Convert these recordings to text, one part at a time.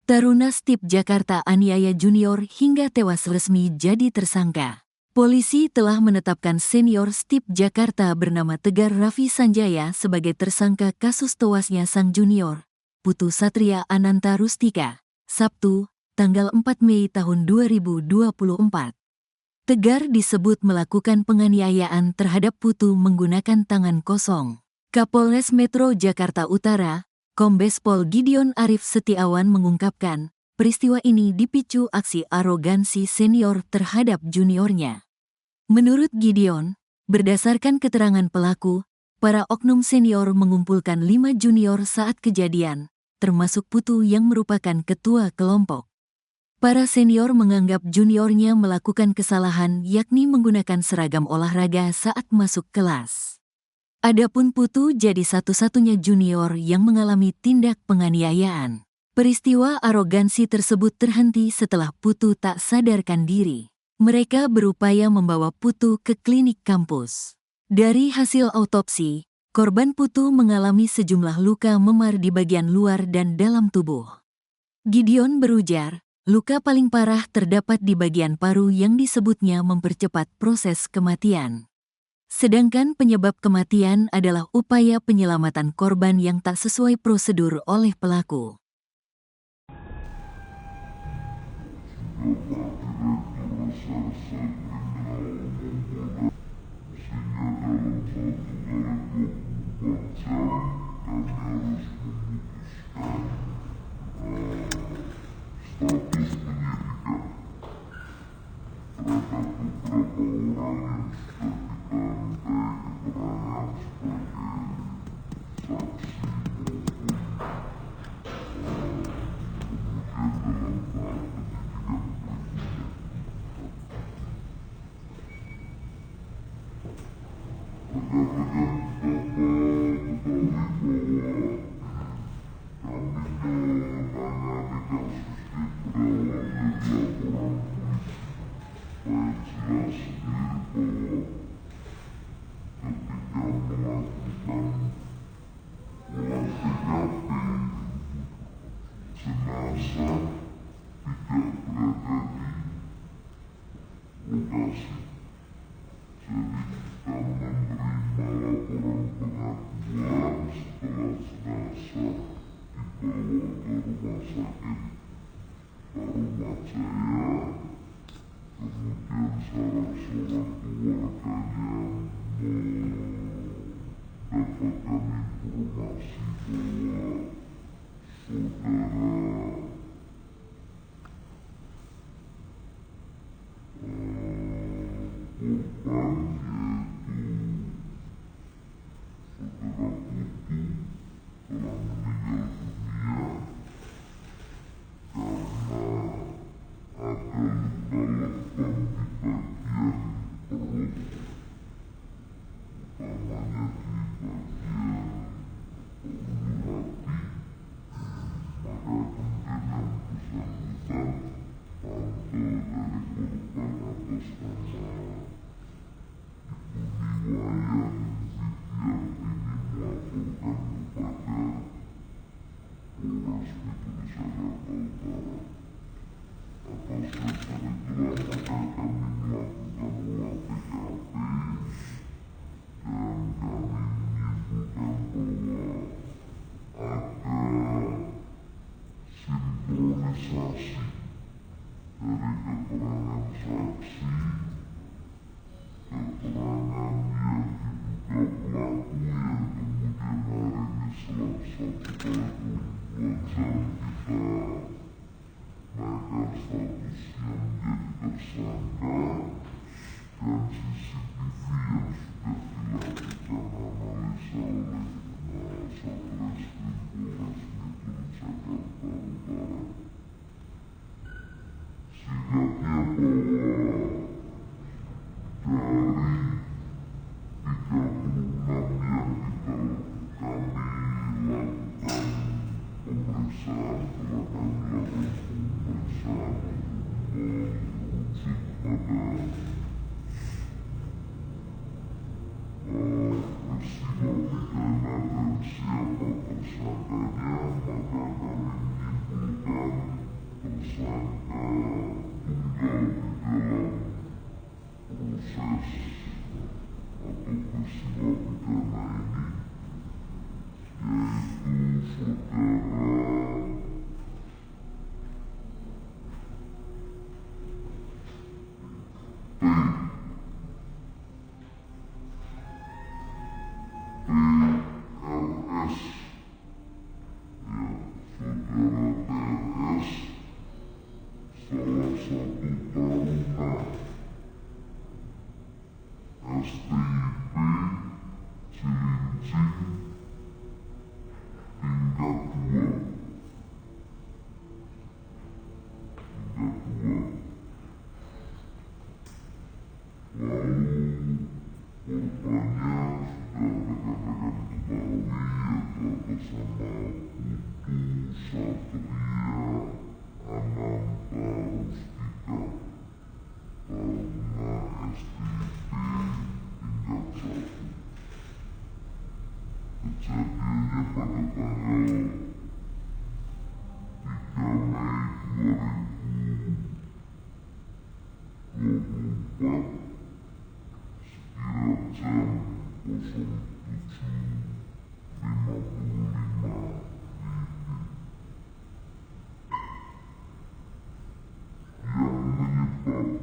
Taruna Stip Jakarta aniaya junior hingga tewas resmi jadi tersangka. Polisi telah menetapkan senior Stip Jakarta bernama Tegar Raffi Sanjaya sebagai tersangka kasus tewasnya sang junior, Putu Satria Ananta Rustika, Sabtu, tanggal 4 Mei tahun 2024. Tegar disebut melakukan penganiayaan terhadap Putu menggunakan tangan kosong. Kapolres Metro Jakarta Utara, Kombes Pol Gideon Arif Setiawan mengungkapkan, peristiwa ini dipicu aksi arogansi senior terhadap juniornya. Menurut Gideon, berdasarkan keterangan pelaku, para oknum senior mengumpulkan 5 junior saat kejadian, termasuk Putu yang merupakan ketua kelompok. Para senior menganggap juniornya melakukan kesalahan yakni menggunakan seragam olahraga saat masuk kelas. Adapun Putu jadi satu-satunya junior yang mengalami tindak penganiayaan. Peristiwa arogansi tersebut terhenti setelah Putu tak sadarkan diri. Mereka berupaya membawa Putu ke klinik kampus. Dari hasil autopsi, korban Putu mengalami sejumlah luka memar di bagian luar dan dalam tubuh. Gideon berujar, luka paling parah terdapat di bagian paru yang disebutnya mempercepat proses kematian. Sedangkan penyebab kematian adalah upaya penyelamatan korban yang tak sesuai prosedur oleh pelaku.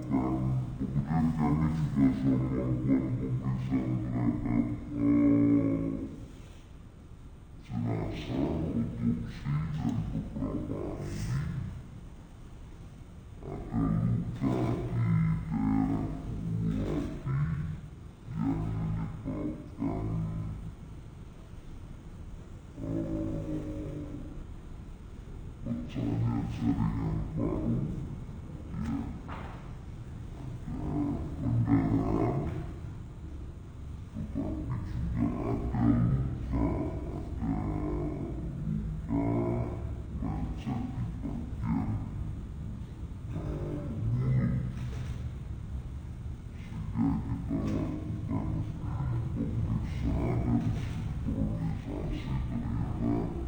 kemudian kami juga sudah melakukan pemeriksaan terhadap jenazah, otopsi, dan beberapa ahli. Ada luka di daerah hulu hati yang menyebabkan pecahnya jaringan paru. Pendarahan, tetapi juga ada luka lecet di bagian mulut, sehingga kita lakukan pemeriksaan dan sinkronisasi. Ternyata betul bahwa yang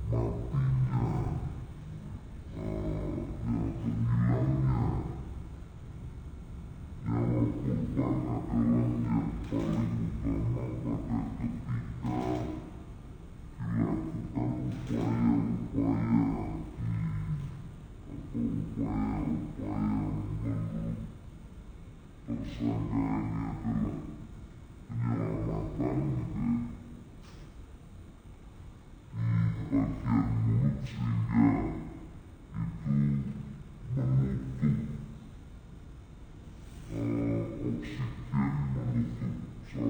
menyebabkan matinya hilangnya nyawa korban adalah yang paling utama pada ketika dilakukan upaya-upaya menurut tersangka ini adalah penyelamatan di bagian